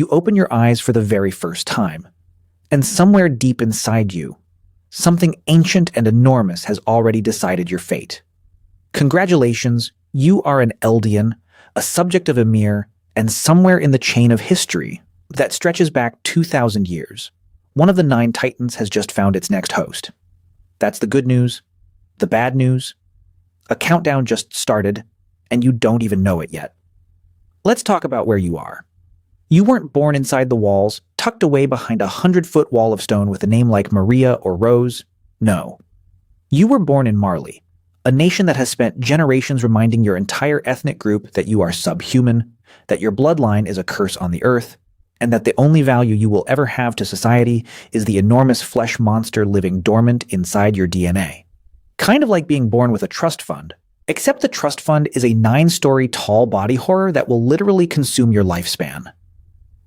You open your eyes for the very first time. And somewhere deep inside you, something ancient and enormous has already decided your fate. Congratulations, you are an Eldian, a subject of Ymir, and somewhere in the chain of history that stretches back 2,000 years, one of the 9 titans has just found its next host. That's the good news. The bad news? A countdown just started, and you don't even know it yet. Let's talk about where you are. You weren't born inside the walls, tucked away behind a 100-foot wall of stone with a name like Maria or Rose. No. You were born in Marley, a nation that has spent generations reminding your entire ethnic group that you are subhuman, that your bloodline is a curse on the earth, and that the only value you will ever have to society is the enormous flesh monster living dormant inside your DNA. Kind of like being born with a trust fund, except the trust fund is a 9-story tall body horror that will literally consume your lifespan.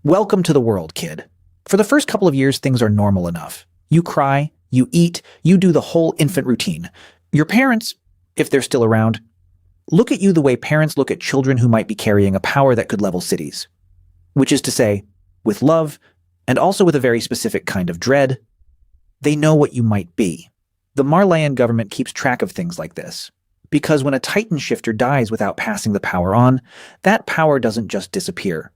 Welcome to the world, kid. For the first couple of years, things are normal enough. You cry, you eat, you do the whole infant routine. Your parents, if they're still around, look at you the way parents look at children who might be carrying a power that could level cities. Which is to say, with love, and also with a very specific kind of dread. They know what you might be. The Marleyan government keeps track of things like this, because when a Titan shifter dies without passing the power on, that power doesn't just disappear.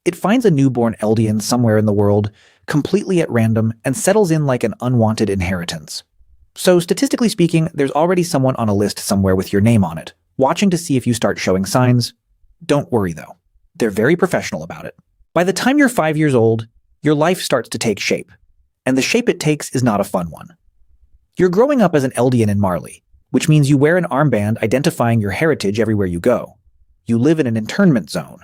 It finds a newborn Eldian somewhere in the world, completely at random, and settles in like an unwanted inheritance. So statistically speaking, there's already someone on a list somewhere with your name on it, watching to see if you start showing signs. Don't worry though. They're very professional about it. By the time you're 5 years old, your life starts to take shape, and the shape it takes is not a fun one. You're growing up as an Eldian in Marley, which means you wear an armband identifying your heritage everywhere you go. You live in an internment zone.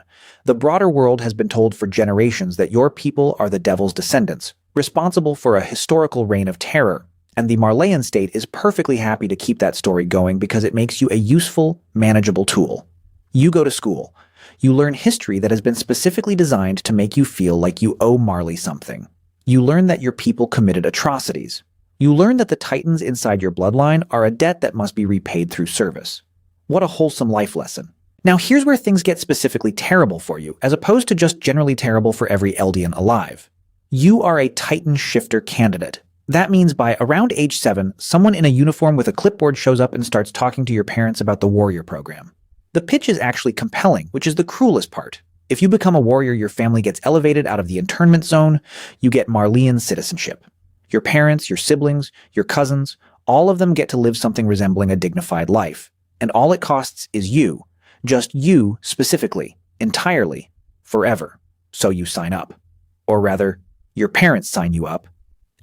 The broader world has been told for generations that your people are the devil's descendants, responsible for a historical reign of terror, and the Marleyan state is perfectly happy to keep that story going because it makes you a useful, manageable tool. You go to school. You learn history that has been specifically designed to make you feel like you owe Marley something. You learn that your people committed atrocities. You learn that the titans inside your bloodline are a debt that must be repaid through service. What a wholesome life lesson. Now here's where things get specifically terrible for you, as opposed to just generally terrible for every Eldian alive. You are a Titan shifter candidate. That means by around age 7, someone in a uniform with a clipboard shows up and starts talking to your parents about the warrior program. The pitch is actually compelling, which is the cruelest part. If you become a warrior, your family gets elevated out of the internment zone, you get Marleyan citizenship. Your parents, your siblings, your cousins, all of them get to live something resembling a dignified life. And all it costs is you. Just you specifically, entirely, forever. So you sign up. Or rather, your parents sign you up.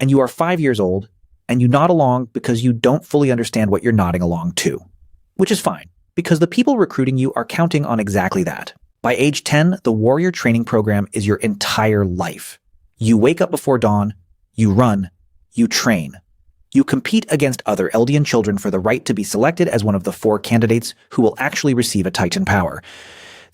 And you are 5 years old, and you nod along because you don't fully understand what you're nodding along to. Which is fine, because the people recruiting you are counting on exactly that. By age 10, the warrior training program is your entire life. You wake up before dawn, you run, you train. You compete against other Eldian children for the right to be selected as one of the 4 candidates who will actually receive a Titan power.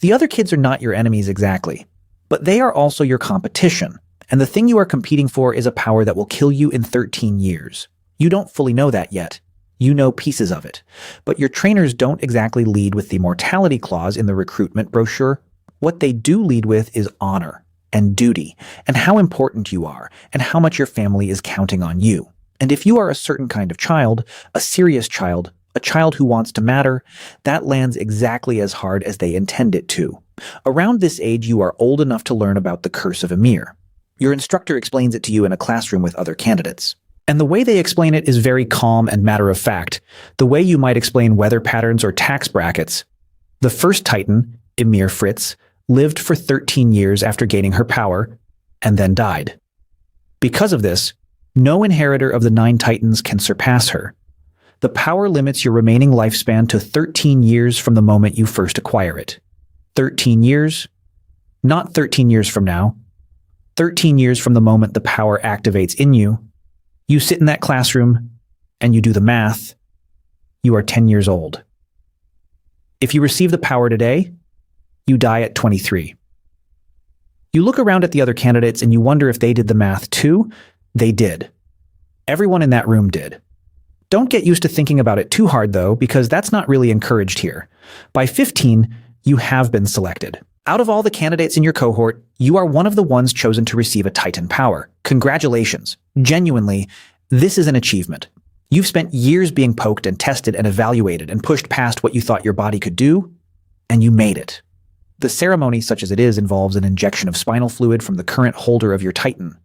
The other kids are not your enemies exactly, but they are also your competition, and the thing you are competing for is a power that will kill you in 13 years. You don't fully know that yet. You know pieces of it, but your trainers don't exactly lead with the mortality clause in the recruitment brochure. What they do lead with is honor and duty, and how important you are, and how much your family is counting on you. And if you are a certain kind of child, a serious child, a child who wants to matter, that lands exactly as hard as they intend it to. Around this age, you are old enough to learn about the curse of Ymir. Your instructor explains it to you in a classroom with other candidates. And the way they explain it is very calm and matter-of-fact, the way you might explain weather patterns or tax brackets. The first Titan, Ymir Fritz, lived for 13 years after gaining her power, and then died. Because of this, no inheritor of the 9 Titans can surpass her. The power limits your remaining lifespan to 13 years from the moment you first acquire it. 13 years? Not 13 years from now. 13 years from the moment the power activates in you. You sit in that classroom, and you do the math. You are 10 years old. If you receive the power today, you die at 23. You look around at the other candidates and you wonder if they did the math too. They did. Everyone in that room did. Don't get used to thinking about it too hard though, because that's not really encouraged here. By 15, you have been selected. Out of all the candidates in your cohort, you are one of the ones chosen to receive a Titan power. Congratulations. Genuinely, this is an achievement. You've spent years being poked and tested and evaluated and pushed past what you thought your body could do, and you made it. The ceremony, such as it is, involves an injection of spinal fluid from the current holder of your Titan,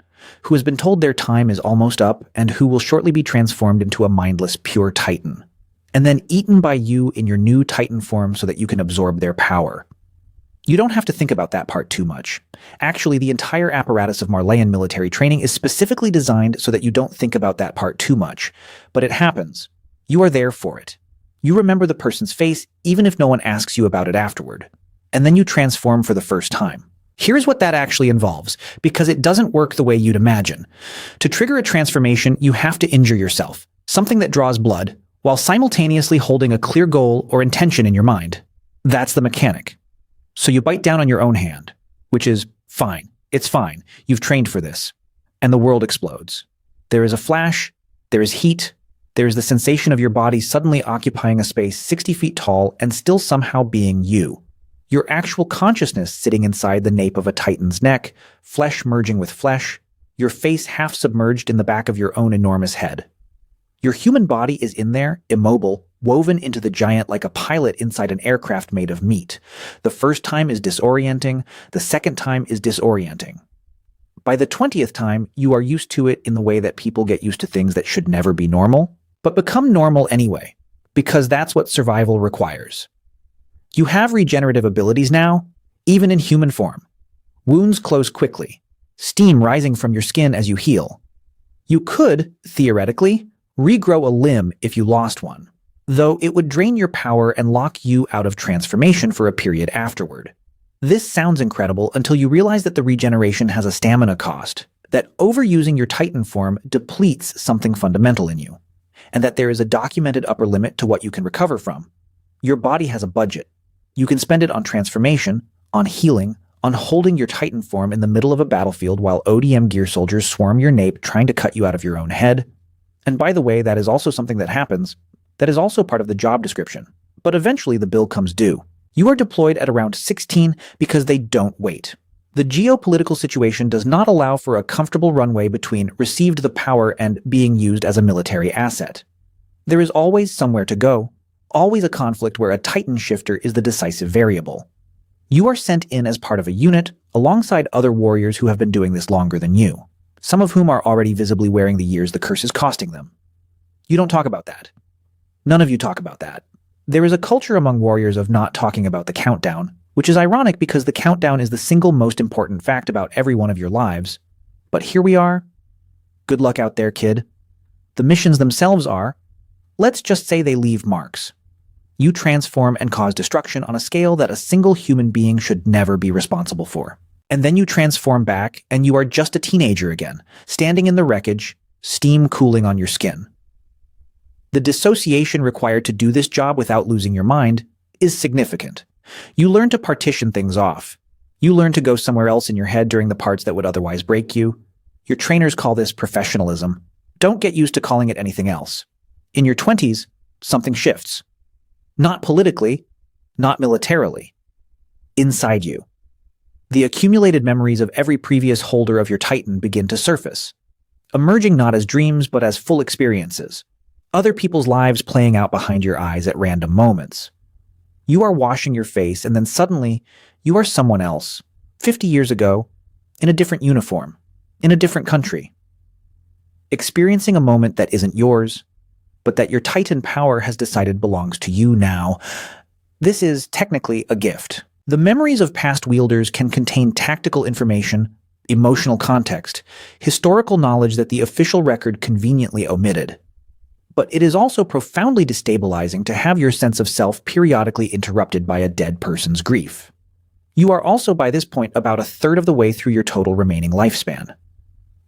who has been told their time is almost up and who will shortly be transformed into a mindless, pure Titan, and then eaten by you in your new Titan form so that you can absorb their power. You don't have to think about that part too much. Actually, the entire apparatus of Marleyan military training is specifically designed so that you don't think about that part too much. But it happens. You are there for it. You remember the person's face even if no one asks you about it afterward. And then you transform for the first time. Here's what that actually involves, because it doesn't work the way you'd imagine. To trigger a transformation, you have to injure yourself, something that draws blood, while simultaneously holding a clear goal or intention in your mind. That's the mechanic. So you bite down on your own hand, which is fine. It's fine. You've trained for this. And the world explodes. There is a flash, there is heat, there is the sensation of your body suddenly occupying a space 60 feet tall and still somehow being you. Your actual consciousness sitting inside the nape of a Titan's neck, flesh merging with flesh, your face half submerged in the back of your own enormous head. Your human body is in there, immobile, woven into the giant like a pilot inside an aircraft made of meat. The first time is disorienting, the second time is disorienting. By the 20th time, you are used to it in the way that people get used to things that should never be normal, but become normal anyway, because that's what survival requires. You have regenerative abilities now, even in human form. Wounds close quickly, steam rising from your skin as you heal. You could, theoretically, regrow a limb if you lost one, though it would drain your power and lock you out of transformation for a period afterward. This sounds incredible until you realize that the regeneration has a stamina cost, that overusing your Titan form depletes something fundamental in you, and that there is a documented upper limit to what you can recover from. Your body has a budget. You can spend it on transformation, on healing, on holding your Titan form in the middle of a battlefield while ODM gear soldiers swarm your nape trying to cut you out of your own head. And by the way, that is also something that happens. That is also part of the job description. But eventually the bill comes due. You are deployed at around 16 because they don't wait. The geopolitical situation does not allow for a comfortable runway between received the power and being used as a military asset. There is always somewhere to go, always a conflict where a Titan shifter is the decisive variable. You are sent in as part of a unit alongside other warriors who have been doing this longer than you, some of whom are already visibly wearing the years the curse is costing them. You don't talk about that. None of you talk about that. There is a culture among warriors of not talking about the countdown, which is ironic because the countdown is the single most important fact about every one of your lives. But here we are. Good luck out there, kid. The missions themselves are, let's just say they leave marks. You transform and cause destruction on a scale that a single human being should never be responsible for. And then you transform back, and you are just a teenager again, standing in the wreckage, steam cooling on your skin. The dissociation required to do this job without losing your mind is significant. You learn to partition things off. You learn to go somewhere else in your head during the parts that would otherwise break you. Your trainers call this professionalism. Don't get used to calling it anything else. In your 20s, something shifts. Not politically, not militarily. Inside you. The accumulated memories of every previous holder of your Titan begin to surface, emerging not as dreams but as full experiences. Other people's lives playing out behind your eyes at random moments. You are washing your face and then suddenly you are someone else, 50 years ago, in a different uniform, in a different country. Experiencing a moment that isn't yours, but that your Titan power has decided belongs to you now. This is technically a gift. The memories of past wielders can contain tactical information, emotional context, historical knowledge that the official record conveniently omitted. But it is also profoundly destabilizing to have your sense of self periodically interrupted by a dead person's grief. You are also by this point about a third of the way through your total remaining lifespan.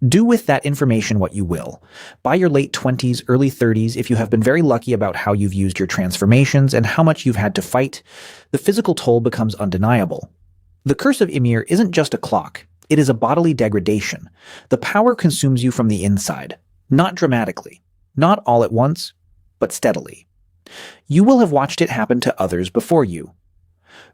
Do with that information what you will. By your late 20s, early 30s, if you have been very lucky about how you've used your transformations and how much you've had to fight, the physical toll becomes undeniable. The Curse of Ymir isn't just a clock. It is a bodily degradation. The power consumes you from the inside, not dramatically, not all at once, but steadily. You will have watched it happen to others before you.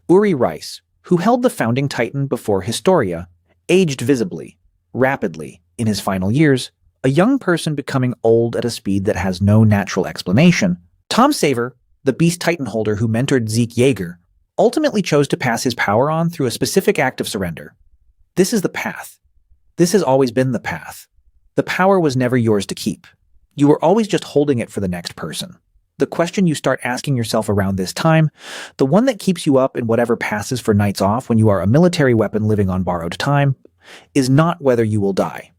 Uri Rice, who held the founding titan before Historia, aged visibly, rapidly, in his final years, a young person becoming old at a speed that has no natural explanation. Tom Saver, the Beast Titan holder who mentored Zeke Yeager, ultimately chose to pass his power on through a specific act of surrender. This is the path. This has always been the path. The power was never yours to keep. You were always just holding it for the next person. The question you start asking yourself around this time, the one that keeps you up in whatever passes for nights off when you are a military weapon living on borrowed time, is not whether you will die.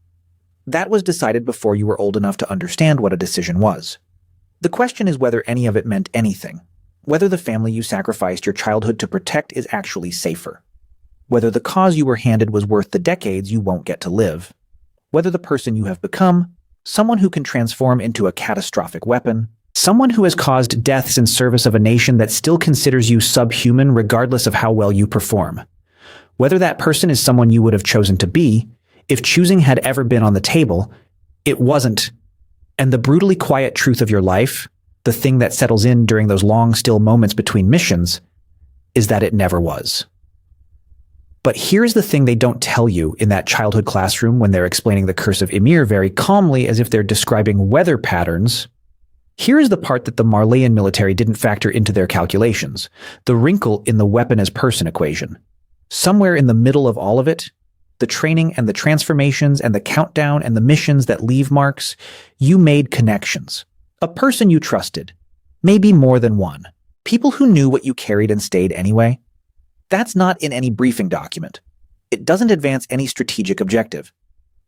That was decided before you were old enough to understand what a decision was. The question is whether any of it meant anything, whether the family you sacrificed your childhood to protect is actually safer, whether the cause you were handed was worth the decades you won't get to live, whether the person you have become, someone who can transform into a catastrophic weapon, someone who has caused deaths in service of a nation that still considers you subhuman regardless of how well you perform, whether that person is someone you would have chosen to be, if choosing had ever been on the table, it wasn't. And the brutally quiet truth of your life, the thing that settles in during those long, still moments between missions, is that it never was. But here's the thing they don't tell you in that childhood classroom when they're explaining the curse of Ymir very calmly as if they're describing weather patterns. Here's the part that the Marleyan military didn't factor into their calculations, the wrinkle in the weapon as person equation. Somewhere in the middle of all of it, the training and the transformations and the countdown and the missions that leave marks, you made connections. A person you trusted. Maybe more than one. People who knew what you carried and stayed anyway. That's not in any briefing document. It doesn't advance any strategic objective.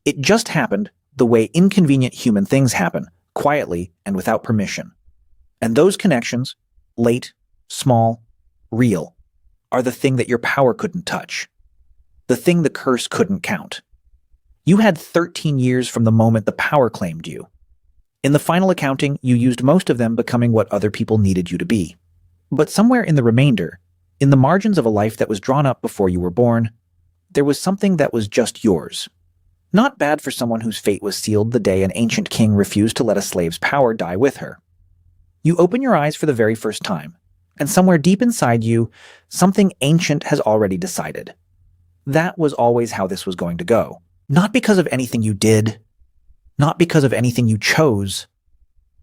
It just happened the way inconvenient human things happen, quietly and without permission. And those connections, late, small, real, are the thing that your power couldn't touch. The thing the curse couldn't count. You had 13 years from the moment the power claimed you. In the final accounting, you used most of them becoming what other people needed you to be. But somewhere in the remainder, in the margins of a life that was drawn up before you were born, there was something that was just yours. Not bad for someone whose fate was sealed the day an ancient king refused to let a slave's power die with her. You open your eyes for the very first time, and somewhere deep inside you, something ancient has already decided. That was always how this was going to go. Not because of anything you did, not because of anything you chose,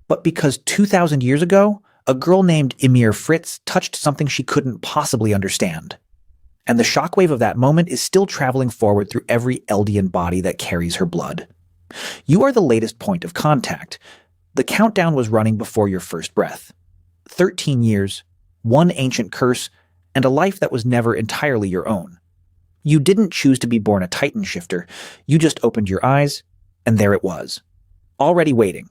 but because 2,000 years ago, a girl named Ymir Fritz touched something she couldn't possibly understand. And the shockwave of that moment is still traveling forward through every Eldian body that carries her blood. You are the latest point of contact. The countdown was running before your first breath. 13 years, one ancient curse, and a life that was never entirely your own. You didn't choose to be born a Titan shifter. You just opened your eyes, and there it was. Already waiting.